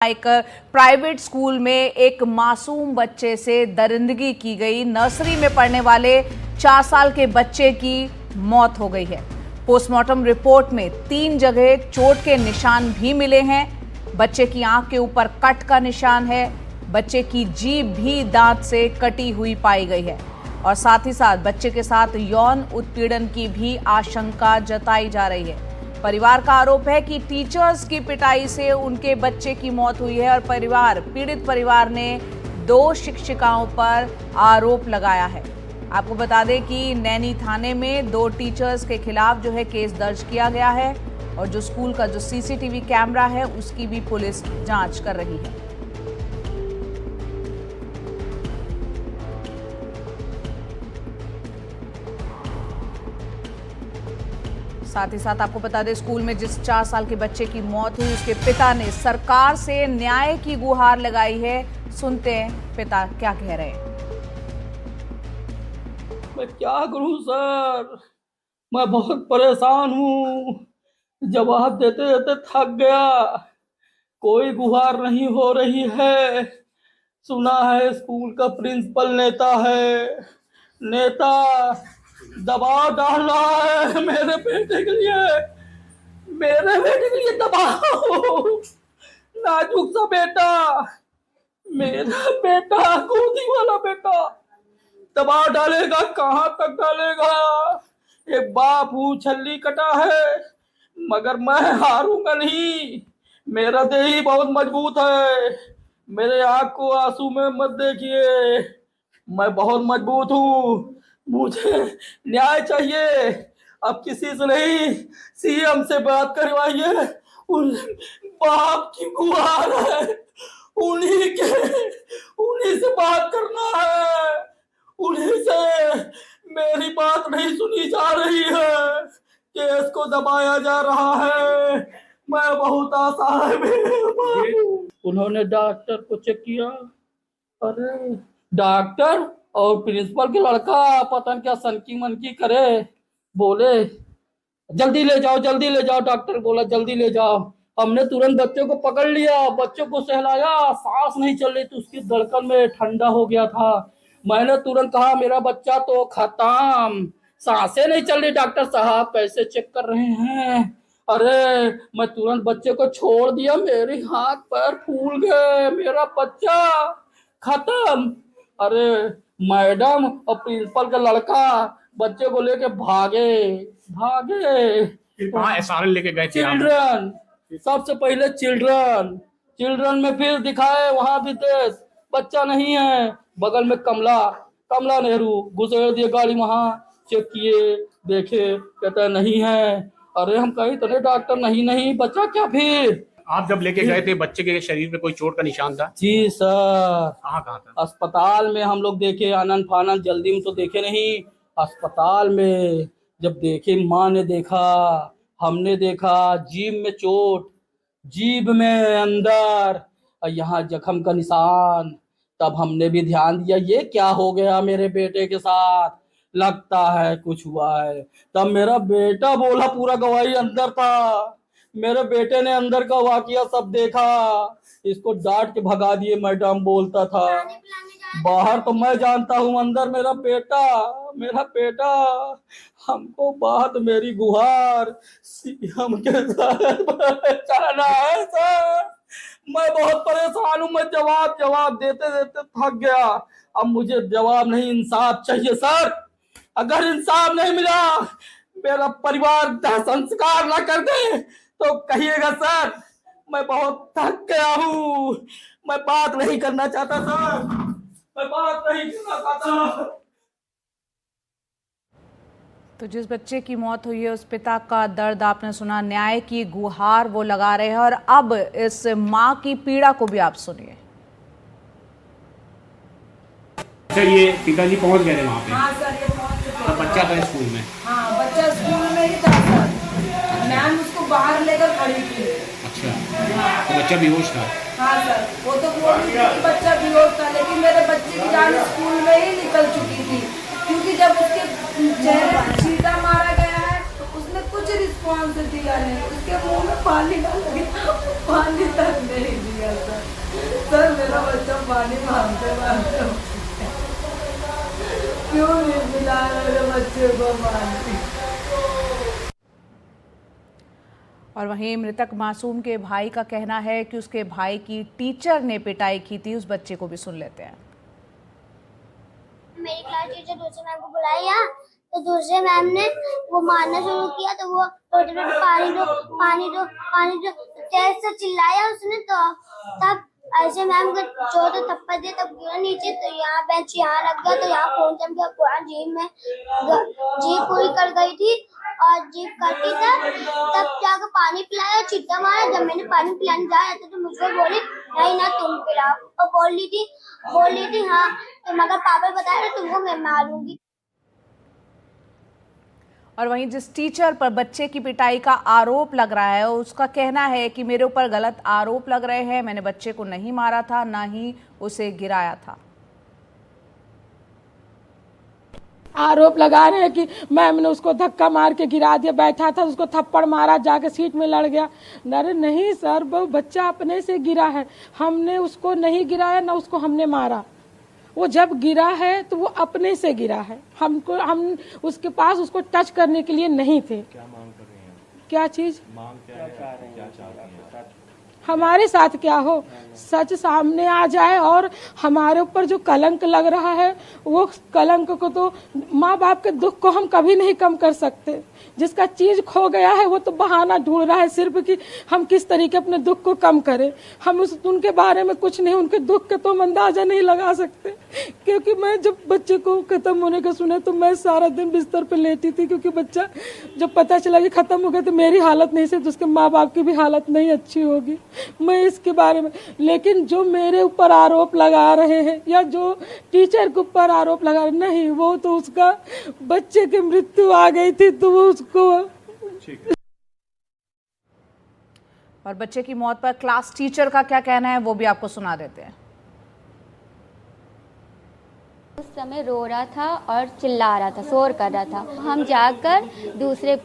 एक private school में एक मासूम बच्चे से दरिंदगी की गई। नर्सरी में पढ़ने वाले 4 साल के बच्चे की मौत हो गई है। पोस्टमार्टम रिपोर्ट में 3 जगह चोट के निशान भी मिले हैं। बच्चे की आंख के ऊपर कट का निशान है। बच्चे की जीभ भी दांत से कटी हुई पाई गई है और साथ ही साथ बच्चे के साथ यौन उत्पीड़न की भी आशंका जताई जा रही है। परिवार का आरोप है कि टीचर्स की पिटाई से उनके बच्चे की मौत हुई है और पीड़ित परिवार ने 2 शिक्षिकाओं पर आरोप लगाया है। आपको बता दें कि नैनी थाने में 2 टीचर्स के खिलाफ जो है केस दर्ज किया गया है और जो स्कूल का जो सीसीटीवी कैमरा है उसकी भी पुलिस जांच कर रही है। साथ ही साथ आपको बता दें, स्कूल में जिस 4 साल के बच्चे की मौत हुई उसके पिता ने सरकार से न्याय की गुहार लगाई है। सुनते हैं पिता क्या कह रहे हैं। मैं क्या करूं सर, मैं बहुत परेशान हूं। जवाब देते देते थक गया। कोई गुहार नहीं हो रही है। सुना है स्कूल का प्रिंसिपल नेता दबाव डाल रहा है मेरे बेटे के लिए दबाव। नाजुक सा बेटा, मेरा बेटा, गोदी वाला बेटा दबाव डालेगा, कहां तक डालेगा। एक बाप हूं, छल्ली कटा है, मगर मैं हारूंगा नहीं। मेरा देही बहुत मजबूत है। मेरे आंख को आंसू में मत देखिए, मैं बहुत मजबूत हूँ। मुझे न्याय चाहिए। अब किसी से नहीं, सीएम से बात करवाइए। उन बाप की गुहार है, उन्हीं से बात करना है। उन्हीं से मेरी बात नहीं सुनी जा रही है। केस को दबाया जा रहा है। मैं बहुत असहाय हूं। उन्होंने डॉक्टर को चेक किया। अरे डॉक्टर और प्रिंसिपल के लड़का पता नहीं क्या सनकी मनकी करे। बोले जल्दी ले जाओ। डॉक्टर बोला जल्दी ले जाओ। हमने तुरंत बच्चे को पकड़ लिया, बच्चों को सहलाया। सांस नहीं चल रही थी उसकी, धड़कन में ठंडा हो गया था। मैंने तुरंत कहा मेरा बच्चा तो खत्म, सांसें नहीं चल रही। डॉक्टर साहब कैसे चेक कर रहे हैं। अरे मैं तुरंत बच्चे को छोड़ दिया, मेरे हाथ पैर फूल गए, मेरा बच्चा खत्म। अरे मैडम और प्रिंसिपल का लड़का बच्चे को लेके भागे। कहाँ एसआरएल लेके गए थे? चिल्ड्रन, सबसे पहले चिल्ड्रन में फिर दिखाए, वहां भी थे, बच्चा नहीं है। बगल में कमला नेहरू घुसेड़ दिए गाड़ी, वहां चेक किए, देखे, कहते नहीं है। अरे हम कहीं तो नहीं डॉक्टर, नहीं बच्चा क्या। फिर आप जब लेके गए थे बच्चे के शरीर में कोई चोट का निशान था? जी सर। कहाँ था? अस्पताल में हम लोग देखे, आनंद फानंद जल्दी में तो देखे नहीं। अस्पताल में जब देखे, माँ ने देखा, हमने देखा, जीभ में चोट, जीभ में अंदर, और यहाँ जख्म का निशान। तब हमने भी ध्यान दिया, ये क्या हो गया मेरे बेटे के साथ, लगता है कुछ हुआ है। तब मेरा बेटा बोला, पूरा गवाही अंदर था। मेरे बेटे ने अंदर का वाकया सब देखा। इसको डांट के भगा दिए, मैडम बोलता था। बाहर तो मैं जानता हूँ, अंदर मेरा बेटा। हमको बात मेरी गुहार सीएम के साथ पहुंचाना है सर। मैं बहुत परेशान हूँ। मैं जवाब देते देते थक गया। अब मुझे जवाब नहीं, इंसाफ चाहिए सर। अगर इंसाफ नहीं मिला, मेरा परिवार दाह संस्कार ना कर दे तो कहिएगा सर। मैं बहुत थक गया हूँ। मैं बात नहीं करना चाहता सर, मैं बात नहीं करना चाहता। तो जिस बच्चे की मौत हुई है उस पिता का दर्द आपने सुना, न्याय की गुहार वो लगा रहे हैं। और अब इस मां की पीड़ा को भी आप सुनिए। सर ये पिताजी पहुंच गए थे वहाँ पे? हाँ सर, ये पहुंच चुके तो बच्चा था स्कूल में? हाँ, बच्चा स्कूल में ही था सर। मैम उसको बाहर लेकर खड़ी थी। अच्छा, तो बच्चा बेहोश था? हाँ सर, वो तो बोल रही थी कि बच्चा बेहोश था, लेकिन मेरे बच्चे की जान स्कूल में ही निकल चुकी थी। क्योंकि जब उसके चेहरे पर छींटा मारा गया है तो उसने कुछ रिस्पॉन्स भगवान से दिया नहीं, उसके मुंह में पानी डाल दिया, पानी तक नहीं दिया सर मेरा बच्चा पानी मांगते मांगते क्यों नहीं मिला मेरे बच्चे को पानी। और वहीं मृतक मासूम के भाई का कहना है कि उसके भाई की टीचर ने पिटाई की थी। उस बच्चे को भी सुन लेते हैं। मेरी क्लास टीचर दूसरे मैम को बुलाया तो दूसरे मैम ने वो मारना शुरू किया, तो वो पानी दो पानी दो पानी दो तेज से चिल्लाया उसने, तो तब ऐसे मैम को जो तो थप्पड़ दिया, तब गिरा नीचे, तो यहाँ बेंच यहाँ लग गया, तो यहाँ फोन चल गया पूरा जीप में, जीप पूरी कर गई थी और जीप करती तब जाकर पानी पिलाया, चिट्टा मारा। जब मैंने पानी पिलाने जाया तो मुझको बोली नहीं ना तुम पिलाओ, और बोल रही थी हाँ तो मगर पापा बताया तुमको मैं मारूंगी। और वहीं जिस टीचर पर बच्चे की पिटाई का आरोप लग रहा है, उसका कहना है कि मेरे ऊपर गलत आरोप लग रहे हैं, मैंने बच्चे को नहीं मारा था, ना ही उसे गिराया था। आरोप लगा रहे हैं कि मैम ने उसको धक्का मार के गिरा दिया, बैठा था उसको थप्पड़ मारा, जाके सीट में लड़ गया। अरे नहीं सर, वो बच्चा अपने से गिरा है, हमने उसको नहीं गिराया ना उसको हमने मारा। वो जब गिरा है तो वो अपने से गिरा है, हम उसके पास उसको टच करने के लिए नहीं थे। क्या मांग कर रहे हैं? क्या चीज मांग क्या है? क्या चाह रही हैं? हमारे साथ क्या हो, सच सामने आ जाए और हमारे ऊपर जो कलंक लग रहा है वो कलंक को तो माँ बाप के दुख को हम कभी नहीं कम कर सकते। जिसका चीज खो गया है वो तो बहाना ढूंढ रहा है सिर्फ कि हम किस तरीके अपने दुख को कम करें। हम उनके बारे में कुछ नहीं, उनके दुख के तो हम अंदाजा नहीं लगा सकते। क्योंकि मैं जब बच्चे को खत्म होने का सुना तो मैं सारा दिन बिस्तर पे लेटी थी, क्योंकि बच्चा जब पता चला कि खत्म हो गया तो मेरी हालत नहीं, सिर्फ उसके माँ बाप की भी हालत नहीं अच्छी होगी। मैं इसके बारे में, लेकिन जो मेरे ऊपर आरोप लगा रहे हैं या जो टीचर के ऊपर आरोप लगा रहे, नहीं, वो तो उसका बच्चे की मृत्यु आ गई थी तो वो उसको। और बच्चे की मौत पर क्लास टीचर का क्या कहना है वो भी आपको सुना देते हैं। उस समय रो रहा था और चिल्ला रहा था, शोर कर रहा था। हम जाकर दूसरे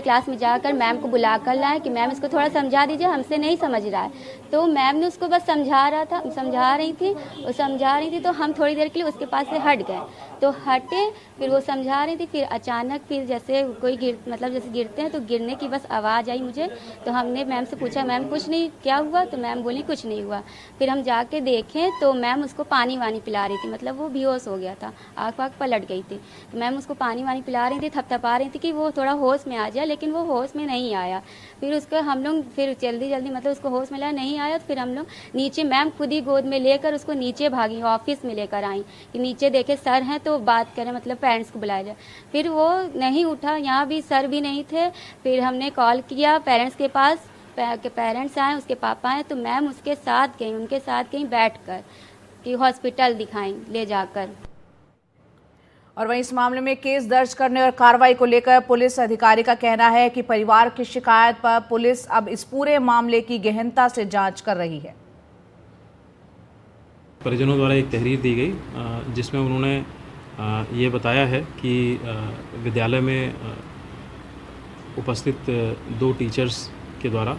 क्लास में जाकर मैम को बुला कर लाए कि मैम इसको थोड़ा समझा दीजिए, हमसे नहीं समझ रहा है। तो मैम ने उसको बस समझा रही थी तो हम थोड़ी देर के लिए उसके पास से हट गए। तो हटे, फिर वो समझा रही थी, फिर अचानक फिर जैसे कोई जैसे गिरते हैं तो गिरने की बस आवाज़ आई मुझे। तो हमने मैम से पूछा मैम कुछ नहीं, क्या हुआ? तो मैम बोली कुछ नहीं हुआ। फिर हम जाके देखें तो मैम उसको पानी वानी पिला रही थी, मतलब वो बेहोश हो गया था, आँख वाँख पलट गई थी। तो मैम उसको पानी वानी पिला रही थी, थपथपा रही थी कि वो थोड़ा होश में आ जाए, लेकिन वो होश में नहीं आया। फिर उसको हम लोग फिर जल्दी मतलब उसको होश में लाया, नहीं आया। तो फिर हम लोग नीचे, मैम खुद ही गोद में लेकर उसको नीचे भागी, ऑफिस में लेकर आई कि नीचे देखे सर हैं तो बात करें, मतलब पेरेंट्स को बुलाया जाए। फिर वो नहीं उठा, यहाँ भी सर भी नहीं थे। फिर हमने कॉल किया पेरेंट्स के पास, पेरेंट्स आए, उसके पापा आए, तो मैम उसके साथ गई, उनके साथ गई बैठ कर कि हॉस्पिटल दिखाएं ले जाकर। और वहीं इस मामले में केस दर्ज करने और कार्रवाई को लेकर पुलिस अधिकारी का कहना है कि परिवार की शिकायत पर पुलिस अब इस पूरे मामले की गहनता से जांच कर रही है। परिजनों द्वारा एक तहरीर दी गई जिसमें उन्होंने ये बताया है कि विद्यालय में उपस्थित 2 टीचर्स के द्वारा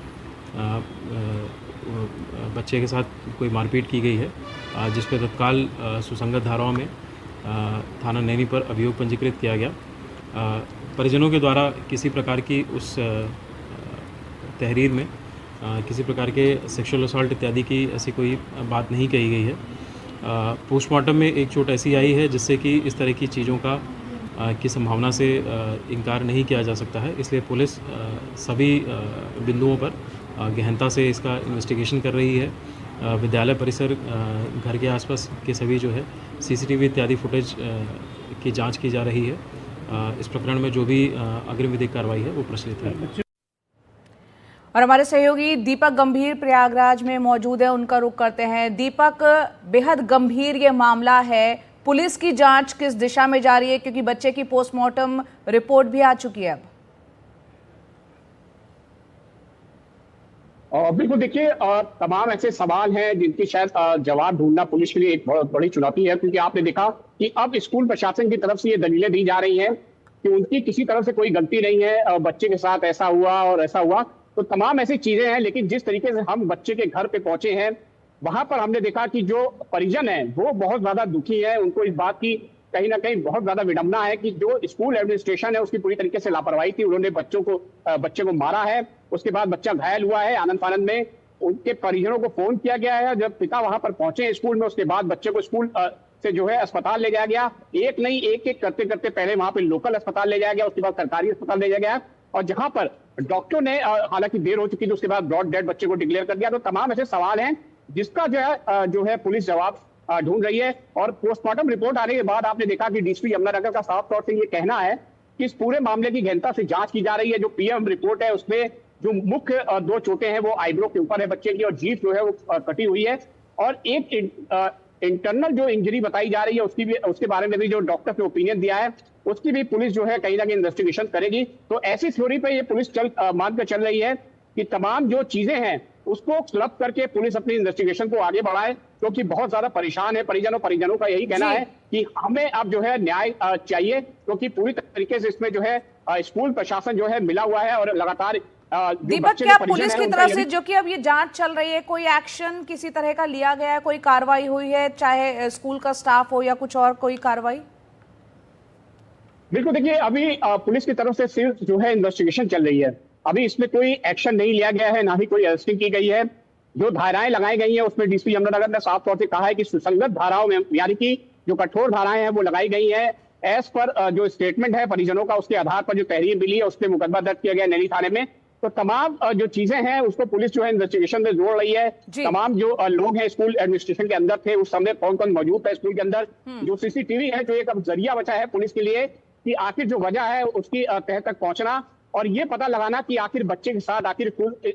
बच्चे के साथ कोई मारपीट की गई है, जिस पर तत्काल सुसंगत धाराओं में थाना नैनी पर अभियोग पंजीकृत किया गया। परिजनों के द्वारा किसी प्रकार की उस तहरीर में किसी प्रकार के सेक्सुअल असॉल्ट इत्यादि की ऐसी कोई बात नहीं कही गई है। पोस्टमार्टम में एक चोट ऐसी आई है जिससे कि इस तरह की चीज़ों का की संभावना से इनकार नहीं किया जा सकता है। इसलिए पुलिस सभी बिंदुओं पर गहनता से इसका इन्वेस्टिगेशन कर रही है। विद्यालय परिसर, घर के आसपास के सभी जो है सीसीटीवी इत्यादि फुटेज की जांच की जा रही है। इस प्रकरण में जो भी अग्रिम विधिक कार्रवाई है वो प्रचलित है। और हमारे सहयोगी दीपक गंभीर प्रयागराज में मौजूद है, उनका रुख करते हैं। दीपक, बेहद गंभीर ये मामला है, पुलिस की जांच किस दिशा में जा रही है, क्योंकि बच्चे की पोस्टमार्टम रिपोर्ट भी आ चुकी है अब? बिल्कुल, देखिए तमाम ऐसे सवाल हैं जिनकी शायद जवाब ढूंढना पुलिस के लिए एक बहुत बड़ी चुनौती है, क्योंकि आपने देखा कि अब स्कूल प्रशासन की तरफ से ये दलीलें दी जा रही हैं कि उनकी किसी तरह से कोई गलती नहीं है, बच्चे के साथ ऐसा हुआ और ऐसा हुआ, तो तमाम ऐसी चीजें हैं। लेकिन जिस तरीके से हम बच्चे के घर पे पहुंचे हैं, वहां पर हमने देखा कि जो परिजन है वो बहुत ज्यादा दुखी है। उनको इस बात की कहीं ना कहीं बहुत ज्यादा विडंबना है कि जो स्कूल एडमिनिस्ट्रेशन है उसकी पूरी तरीके से लापरवाही थी। उन्होंने बच्चे को मारा है, उसके बाद बच्चा घायल हुआ है आनंद फानंद में। उनके परिजनों को फोन किया गया है, जब पिता वहां पर पहुंचे स्कूल में, उसके बाद बच्चे को स्कूल से जो है अस्पताल ले जाया गया। एक नहीं एक करते करते पहले वहां पे लोकल अस्पताल ले जाया गया, उसके बाद सरकारी अस्पताल ले जाया गया, और जहां पर डॉक्टर ने हालांकि देर हो चुकी थी, उसके बाद ब्रॉड डेड बच्चे को डिक्लेयर कर दिया। तो तमाम ऐसे सवाल हैं जिसका जो है पुलिस जवाब ढूंढ रही है। और पोस्टमार्टम रिपोर्ट आने के बाद आपने देखा कि डीएसपी यमुनानगर का साफ तौर से ये कहना है कि इस पूरे मामले की गहनता से जांच की जा रही है। जो पीएम रिपोर्ट है उसमें जो मुख्य 2 चोटें हैं वो आईब्रो के ऊपर है बच्चे की, और जीभ जो है वो कटी हुई है, और एक इंटरनल जो इंजरी बताई जा रही है उसके बारे में भी जो डॉक्टर ने ओपिनियन दिया है उसकी भी पुलिस जो है कहीं ना कहीं इन्वेस्टिगेशन करेगी। तो ऐसी थ्योरी पे ये पुलिस मान कर चल रही है कि तमाम जो चीजें हैं उसको क्लब करके पुलिस अपनी इन्वेस्टिगेशन को आगे बढ़ाए, क्योंकि बहुत ज्यादा परेशान है परिजनों का यही कहना है कि हमें अब जो है न्याय चाहिए, क्योंकि पूरी तरीके से इसमें जो है स्कूल प्रशासन जो है मिला हुआ है और लगातार दीपक, क्या पुलिस की तरफ से जो कि अब ये जांच चल रही है, कोई एक्शन किसी तरह का लिया गया है, कोई कार्रवाई हुई है, चाहे स्कूल का स्टाफ हो या कुछ और कोई कार्रवाई? बिल्कुल, देखिए अभी पुलिस की तरफ से सिर्फ जो है इन्वेस्टिगेशन चल रही है। अभी इसमें कोई एक्शन नहीं लिया गया है, ना ही कोई अरेस्टिंग की गई है। जो धाराएं लगाई गई हैं उसमें डीएसपी यमुनानगर ने साफ तौर से कहा है कि सुसंगत धाराओं में, यानी कि जो कठोर धाराएं हैं वो लगाई गई हैं। एज पर जो स्टेटमेंट है परिजनों का, उसके आधार पर जो तहरीर मिली है उस पर मुकदमा दर्ज किया गया नैनी थाने में। तो तमाम जो चीजें हैं उसको पुलिस जो है इन्वेस्टिगेशन में जोड़ रही है। तमाम जो लोग हैं स्कूल एडमिनिस्ट्रेशन के अंदर थे उस समय कौन कौन मौजूद था स्कूल के अंदर, जो सीसीटीवी है जो एक अब जरिया बचा है पुलिस के लिए कि आखिर जो वजह है उसकी तह तक पहुंचना और ये पता लगाना कि आखिर बच्चे के साथ आखिर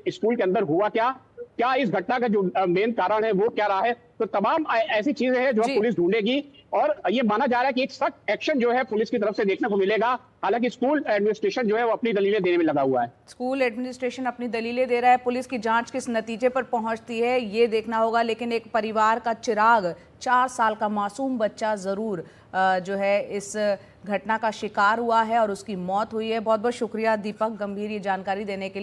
स्कूल के अंदर हुआ क्या इस घटना का जो मेन कारण है वो क्या रहा है। तो तमाम ऐसी चीजें हैं जो पुलिस ढूंढेगी, और ये माना जा रहा है कि एक सख्त एक्शन जो है पुलिस की तरफ से देखने को मिलेगा। हालांकि स्कूल एडमिनिस्ट्रेशन जो है वो अपनी दलीलें देने में लगा हुआ है। स्कूल एडमिनिस्ट्रेशन अपनी दलीलें दे रहा है, पुलिस की जांच किस नतीजे पर पहुंचती है ये देखना होगा। लेकिन एक परिवार का चिराग, 4 साल का मासूम बच्चा जरूर जो है इस घटना का शिकार हुआ है और उसकी मौत हुई है। बहुत बहुत शुक्रिया दीपक, गंभीर ये जानकारी देने के लिए।